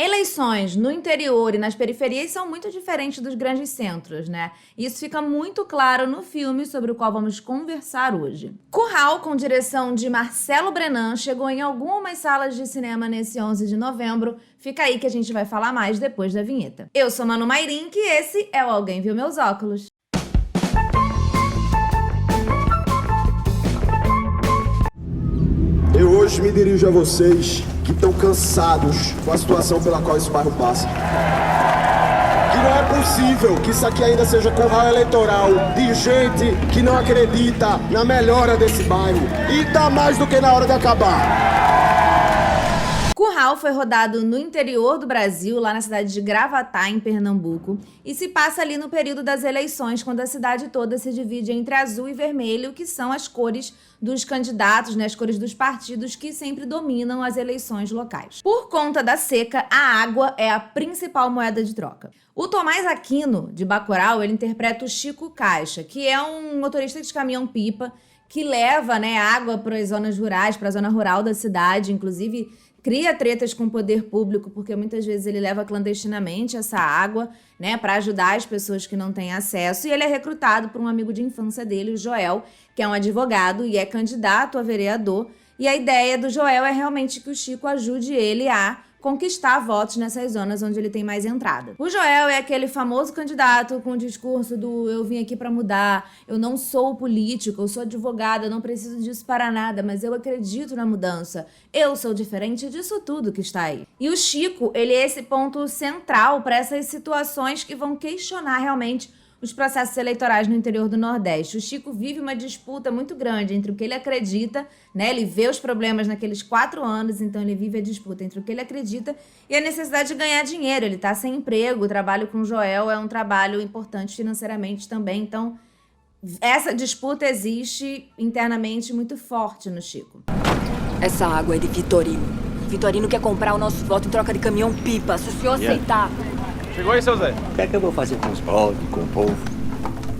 Eleições no interior e nas periferias são muito diferentes dos grandes centros, né? Isso fica muito claro no filme sobre o qual vamos conversar hoje. Curral, com direção de Marcelo Brenan, chegou em algumas salas de cinema nesse 11 de novembro. Fica aí que a gente vai falar mais depois da vinheta. Eu sou Manu Mairink e esse é o Alguém Viu Meus Óculos. Eu hoje me dirijo a vocês que estão cansados com a situação pela qual esse bairro passa. Que não é possível que isso aqui ainda seja curral eleitoral de gente que não acredita na melhora desse bairro. E tá mais do que na hora de acabar. Curral foi rodado no interior do Brasil, lá na cidade de Gravatá, em Pernambuco, e se passa ali no período das eleições, quando a cidade toda se divide entre azul e vermelho, que são as cores dos candidatos, né, as cores dos partidos que sempre dominam as eleições locais. Por conta da seca, a água é a principal moeda de troca. O Tomás Aquino, de Bacurau, ele interpreta o Chico Caixa, que é um motorista de caminhão-pipa que leva, né, água para as zonas rurais, para a zona rural da cidade, inclusive cria tretas com o poder público, porque muitas vezes ele leva clandestinamente essa água, né, para ajudar as pessoas que não têm acesso, e ele é recrutado por um amigo de infância dele, o Joel, que é um advogado e é candidato a vereador, e a ideia do Joel é realmente que o Chico ajude ele a conquistar votos nessas zonas onde ele tem mais entrada. O Joel é aquele famoso candidato com o discurso do eu vim aqui para mudar, eu não sou político, eu sou advogada, eu não preciso disso para nada, mas eu acredito na mudança. Eu sou diferente disso tudo que está aí. E o Chico, ele é esse ponto central para essas situações que vão questionar realmente os processos eleitorais no interior do Nordeste. O Chico vive uma disputa muito grande entre o que ele acredita, né? Ele vê os problemas naqueles 4 anos, então ele vive a disputa entre o que ele acredita e a necessidade de ganhar dinheiro. Ele tá sem emprego, o trabalho com o Joel é um trabalho importante financeiramente também, então essa disputa existe internamente muito forte no Chico. Essa água é de Vitorino. Vitorino quer comprar o nosso voto em troca de caminhão-pipa, se o senhor aceitar. Chegou aí, seu Zé? O que é que eu vou fazer com os pobres, com o povo?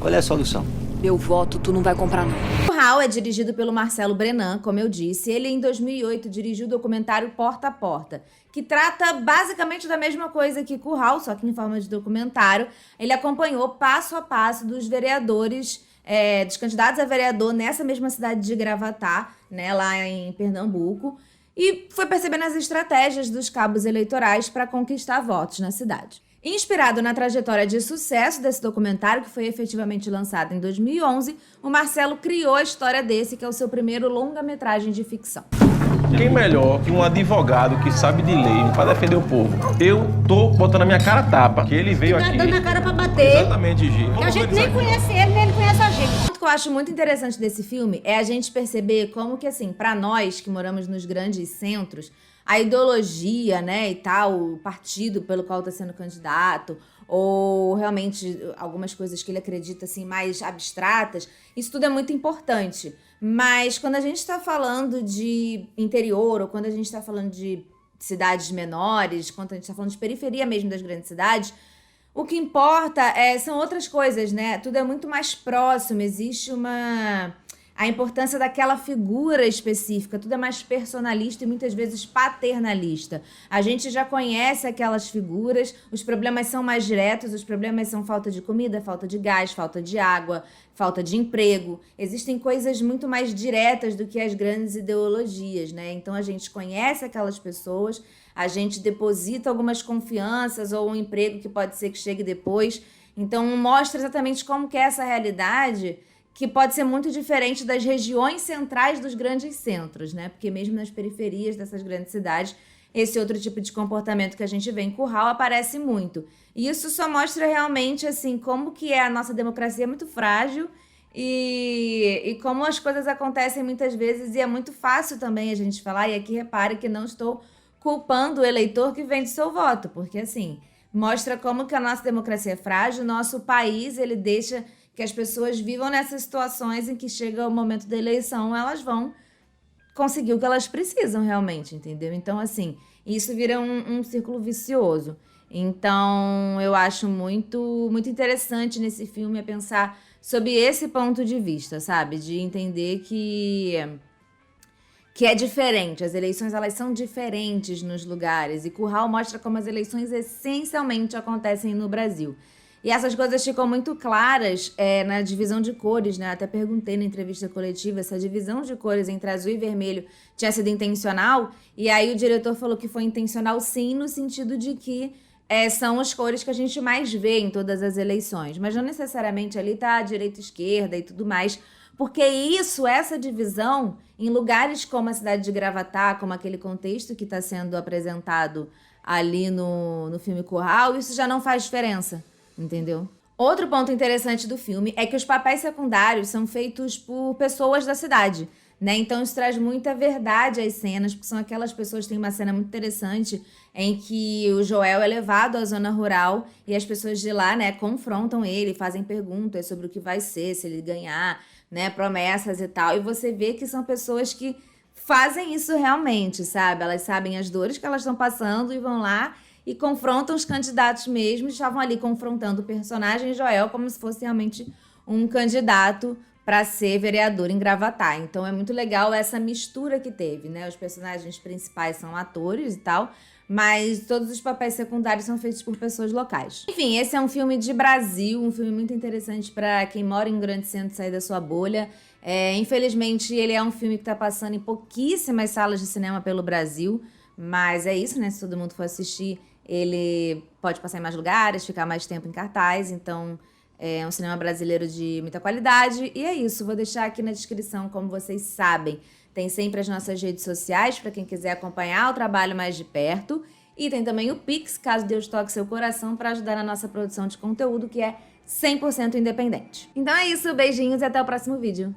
Qual é a solução? Meu voto tu não vai comprar, não. Curral é dirigido pelo Marcelo Brenan, como eu disse. Ele, em 2008, dirigiu o documentário Porta a Porta, que trata basicamente da mesma coisa que Curral, só que em forma de documentário. Ele acompanhou passo a passo dos vereadores, dos candidatos a vereador nessa mesma cidade de Gravatá, né, lá em Pernambuco, e foi percebendo as estratégias dos cabos eleitorais para conquistar votos na cidade. Inspirado na trajetória de sucesso desse documentário, que foi efetivamente lançado em 2011, o Marcelo criou a história desse, que é o seu primeiro longa-metragem de ficção. Quem melhor que um advogado que sabe de lei para defender o povo? Eu tô botando a minha cara a tapa, que ele veio aqui... Tá dando a cara pra bater. Exatamente, Gi. Que a gente nem conhece ele, nem ele conhece a gente. O ponto que eu acho muito interessante desse filme é a gente perceber como que, assim, para nós que moramos nos grandes centros, a ideologia, né, e tal, o partido pelo qual está sendo candidato, ou realmente algumas coisas que ele acredita, assim, mais abstratas, isso tudo é muito importante. Mas quando a gente está falando de interior, ou quando a gente está falando de cidades menores, quando a gente está falando de periferia mesmo das grandes cidades, o que importa são outras coisas, né? Tudo é muito mais próximo, existe a importância daquela figura específica, tudo é mais personalista e muitas vezes paternalista. A gente já conhece aquelas figuras, os problemas são mais diretos, os problemas são falta de comida, falta de gás, falta de água, falta de emprego. Existem coisas muito mais diretas do que as grandes ideologias, né? Então a gente conhece aquelas pessoas, a gente deposita algumas confianças ou um emprego que pode ser que chegue depois. Então mostra exatamente como que é essa realidade, que pode ser muito diferente das regiões centrais dos grandes centros, né? Porque mesmo nas periferias dessas grandes cidades, esse outro tipo de comportamento que a gente vê em Curral aparece muito. E isso só mostra realmente, assim, como que a nossa democracia é muito frágil e como as coisas acontecem muitas vezes, e é muito fácil também a gente falar, e aqui repare que não estou culpando o eleitor que vende seu voto, porque, assim, mostra como que a nossa democracia é frágil, o nosso país, ele deixa que as pessoas vivam nessas situações em que chega o momento da eleição, elas vão conseguir o que elas precisam realmente, entendeu? Então, assim, isso vira um círculo vicioso. Então, eu acho muito, muito interessante nesse filme pensar sob esse ponto de vista, sabe? De entender que que é diferente. As eleições, elas são diferentes nos lugares. E Curral mostra como as eleições essencialmente acontecem no Brasil. E essas coisas ficam muito claras na divisão de cores, né? Eu até perguntei na entrevista coletiva se a divisão de cores entre azul e vermelho tinha sido intencional. E aí o diretor falou que foi intencional sim, no sentido de que são as cores que a gente mais vê em todas as eleições. Mas não necessariamente ali tá a direita e esquerda e tudo mais. Porque essa divisão, em lugares como a cidade de Gravatá, como aquele contexto que está sendo apresentado ali no filme Curral, isso já não faz diferença. Entendeu? Outro ponto interessante do filme é que os papéis secundários são feitos por pessoas da cidade, né? Então isso traz muita verdade às cenas, porque são aquelas pessoas. Tem uma cena muito interessante em que o Joel é levado à zona rural e as pessoas de lá, né, confrontam ele, fazem perguntas sobre o que vai ser, se ele ganhar, né, promessas e tal. E você vê que são pessoas que fazem isso realmente, sabe? Elas sabem as dores que elas estão passando e vão lá e confrontam os candidatos mesmo. Estavam ali confrontando o personagem Joel como se fosse realmente um candidato para ser vereador em Gravatá. Então é muito legal essa mistura que teve, né? Os personagens principais são atores e tal, mas todos os papéis secundários são feitos por pessoas locais. Enfim, esse é um filme de Brasil, um filme muito interessante para quem mora em um grande centro, sair da sua bolha. Infelizmente, ele é um filme que está passando em pouquíssimas salas de cinema pelo Brasil, mas é isso, né? Se todo mundo for assistir, ele pode passar em mais lugares, ficar mais tempo em cartaz. Então é um cinema brasileiro de muita qualidade. E é isso, vou deixar aqui na descrição, como vocês sabem, tem sempre as nossas redes sociais para quem quiser acompanhar o trabalho mais de perto. E tem também o Pix, caso Deus toque seu coração, para ajudar na nossa produção de conteúdo, que é 100% independente. Então é isso, beijinhos e até o próximo vídeo.